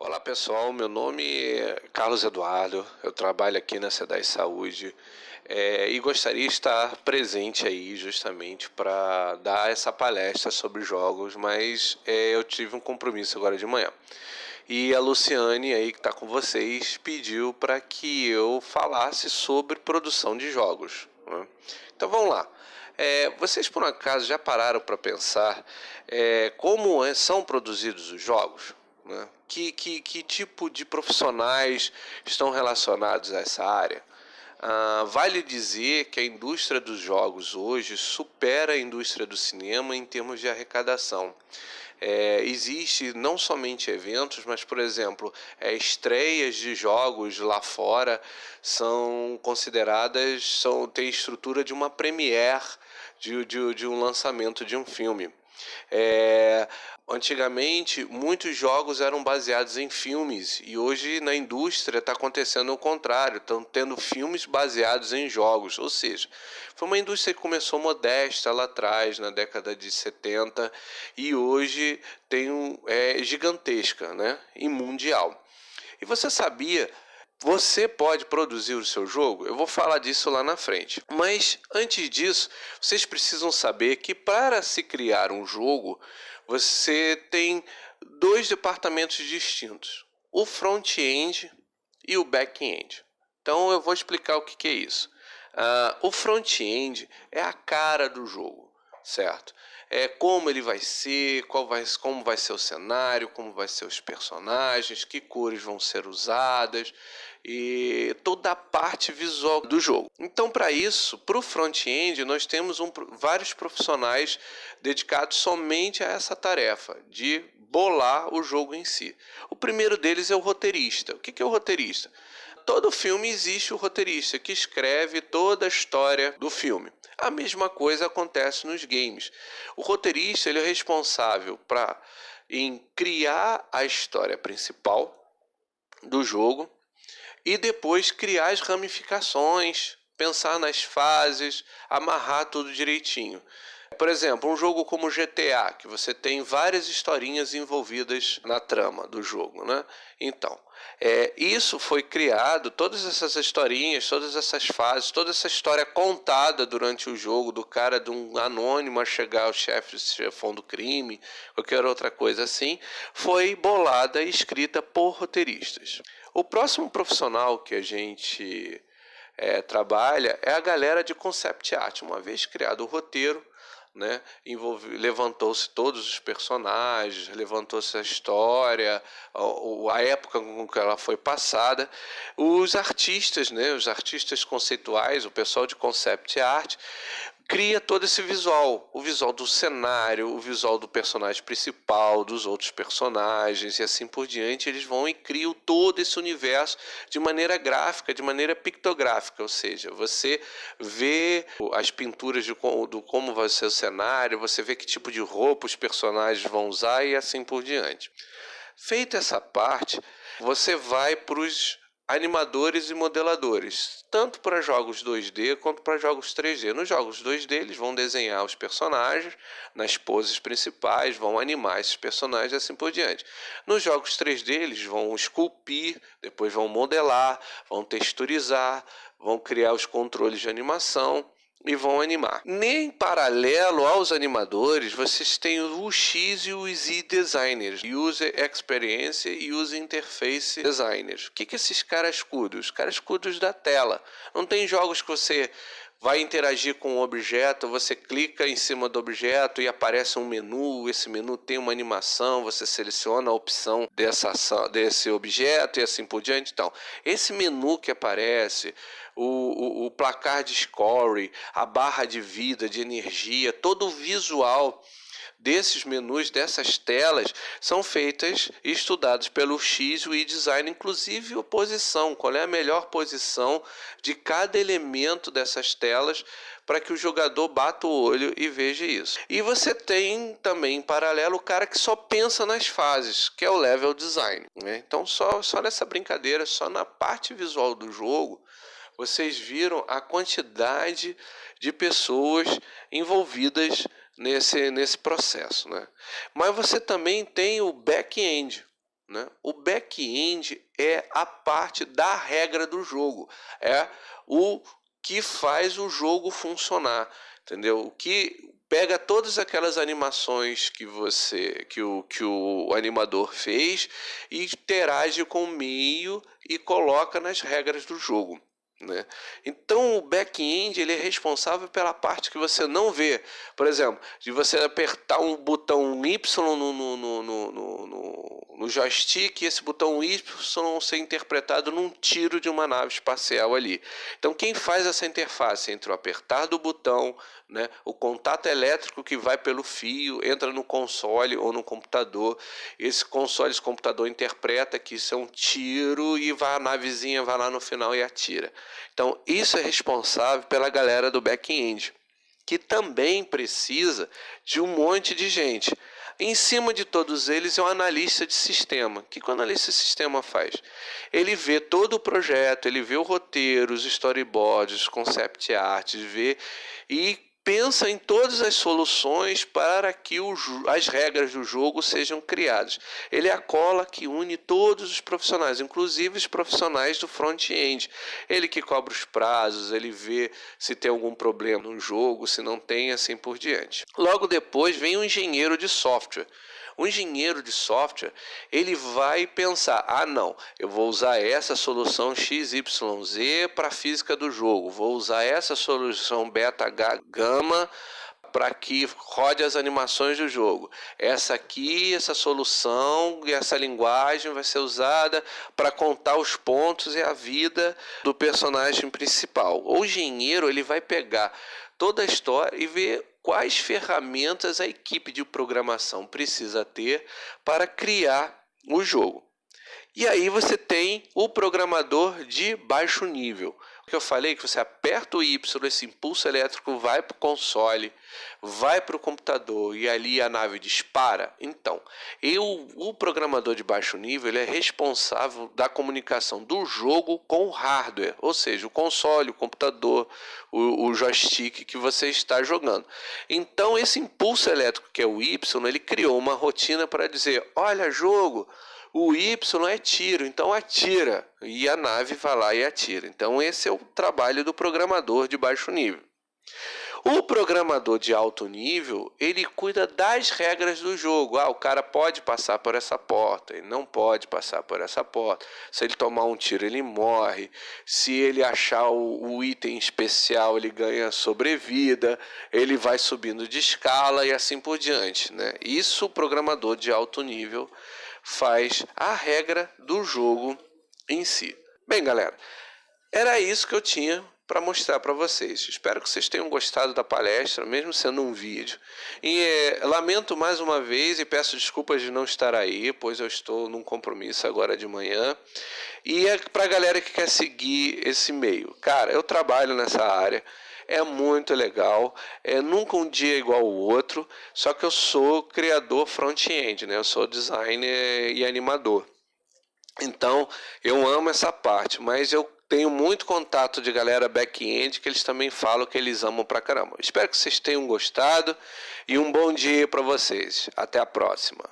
Olá pessoal, meu nome é Carlos Eduardo, eu trabalho aqui na SEDAI Saúde e gostaria de estar presente aí justamente para dar essa palestra sobre jogos, mas eu tive um compromisso agora de manhã. E a Luciane aí que está com vocês pediu para que eu falasse sobre produção de jogos, né? Então vamos lá. Vocês por um acaso já pararam para pensar como são produzidos os jogos? Né? Que tipo de profissionais estão relacionados a essa área? Vale dizer que a indústria dos jogos hoje supera a indústria do cinema em termos de arrecadação. Existe não somente eventos, mas, por exemplo, estreias de jogos lá fora são consideradas, têm estrutura de uma premiere de um lançamento de um filme. Antigamente, muitos jogos eram baseados em filmes e hoje na indústria está acontecendo o contrário, estão tendo filmes baseados em jogos, ou seja, foi uma indústria que começou modesta lá atrás, na década de 70 e hoje é gigantesca, né? E mundial. E você sabia? Você pode produzir o seu jogo? Eu vou falar disso lá na frente. Mas antes disso, vocês precisam saber que para se criar um jogo, você tem dois departamentos distintos: o front-end e o back-end. Então eu vou explicar o que é isso. O front-end é a cara do jogo, certo? É como ele vai ser, como vai ser o cenário, como vai ser os personagens, que cores vão ser usadas e toda a parte visual do jogo. Então, para isso, para o front-end, nós temos vários profissionais dedicados somente a essa tarefa de bolar o jogo em si. O primeiro deles é o roteirista. O que é o roteirista? Todo filme existe o roteirista que escreve toda a história do filme. A mesma coisa acontece nos games. O roteirista ele é responsável em criar a história principal do jogo e depois criar as ramificações, pensar nas fases, amarrar tudo direitinho. Por exemplo, um jogo como GTA, que você tem várias historinhas envolvidas na trama do jogo, né? Então, isso foi criado, todas essas historinhas, todas essas fases, toda essa história contada durante o jogo, do cara de um anônimo a chegar ao chefão do crime, qualquer outra coisa assim, foi bolada e escrita por roteiristas. O próximo profissional que a gente trabalha é a galera de concept art. Uma vez criado o roteiro, né, levantou-se todos os personagens, levantou-se a história, a época com que ela foi passada, os artistas, né, os artistas conceituais, o pessoal de concept art cria todo esse visual, o visual do cenário, o visual do personagem principal, dos outros personagens e assim por diante. Eles vão e criam todo esse universo de maneira gráfica, de maneira pictográfica, ou seja, você vê as pinturas do como vai ser o cenário, você vê que tipo de roupa os personagens vão usar e assim por diante. Feita essa parte, você vai para os animadores e modeladores, tanto para jogos 2D quanto para jogos 3D. Nos jogos 2D eles vão desenhar os personagens nas poses principais, vão animar esses personagens e assim por diante. Nos jogos 3D eles vão esculpir, depois vão modelar, vão texturizar, vão criar os controles de animação e vão animar. Nem paralelo aos animadores, vocês têm o UX e o Z Designers, User Experience e User Interface Designers. O que esses caras cuidam? Os caras cuidam da tela. Não tem jogos que você vai interagir com um objeto, você clica em cima do objeto e aparece um menu, esse menu tem uma animação, você seleciona a opção desse objeto e assim por diante. Então, esse menu que aparece, o placar de score, a barra de vida, de energia, todo o visual desses menus, dessas telas, são feitas e estudados pelo X e o design, inclusive a posição, qual é a melhor posição de cada elemento dessas telas para que o jogador bata o olho e veja isso. E você tem também em paralelo o cara que só pensa nas fases, que é o level design, né? Então só nessa brincadeira, só na parte visual do jogo, vocês viram a quantidade de pessoas envolvidas nesse processo, né? Mas você também tem o back-end, né? O back-end é a parte da regra do jogo, é o que faz o jogo funcionar, entendeu? O que pega todas aquelas animações que o animador fez e interage com o meio e coloca nas regras do jogo, né? Então o back-end ele é responsável pela parte que você não vê. Por exemplo, de você apertar um botão Y no joystick e esse botão Y ser interpretado num tiro de uma nave espacial ali. Então quem faz essa interface entre o apertar do botão, né, o contato elétrico que vai pelo fio, entra no console ou no computador, esse console, esse computador interpreta que isso é um tiro e a navezinha vai lá no final e atira. Então isso é responsável pela galera do back-end, que também precisa de um monte de gente. Em cima de todos eles é um analista de sistema. O que o analista de sistema faz? Ele vê todo o projeto, ele vê o roteiro, os storyboards, os concept arts, vê e pensa em todas as soluções para que as regras do jogo sejam criadas. Ele é a cola que une todos os profissionais, inclusive os profissionais do front-end. Ele que cobra os prazos, ele vê se tem algum problema no jogo, se não tem, assim por diante. Logo depois vem o engenheiro de software. O engenheiro de software, ele vai pensar, não, eu vou usar essa solução XYZ para a física do jogo, vou usar essa solução beta gama para que rode as animações do jogo. Essa solução e essa linguagem vai ser usada para contar os pontos e a vida do personagem principal. O engenheiro, ele vai pegar toda a história e ver quais ferramentas a equipe de programação precisa ter para criar o jogo. E aí você tem o programador de baixo nível. O que eu falei, que você aperta o Y, esse impulso elétrico vai para o console, vai para o computador e ali a nave dispara. Então, o programador de baixo nível ele é responsável da comunicação do jogo com o hardware, ou seja, o console, o computador, o joystick que você está jogando. Então, esse impulso elétrico que é o Y, ele criou uma rotina para dizer, olha jogo, o Y é tiro, então atira. E a nave vai lá e atira. Então esse é o trabalho do programador de baixo nível. O programador de alto nível, ele cuida das regras do jogo. O cara pode passar por essa porta, ele não pode passar por essa porta. Se ele tomar um tiro, ele morre. Se ele achar o item especial, ele ganha sobrevida. Ele vai subindo de escala e assim por diante, né? Isso o programador de alto nível faz a regra do jogo em si. Bem, galera, era isso que eu tinha para mostrar para vocês. Espero que vocês tenham gostado da palestra, mesmo sendo um vídeo. E lamento mais uma vez e peço desculpas de não estar aí, pois eu estou num compromisso agora de manhã. E é para a galera que quer seguir esse meio. Cara, eu trabalho nessa área. É muito legal, nunca um dia igual ao outro, só que eu sou criador front-end, né? Eu sou designer e animador. Então, eu amo essa parte, mas eu tenho muito contato de galera back-end que eles também falam que eles amam pra caramba. Espero que vocês tenham gostado e um bom dia para vocês. Até a próxima.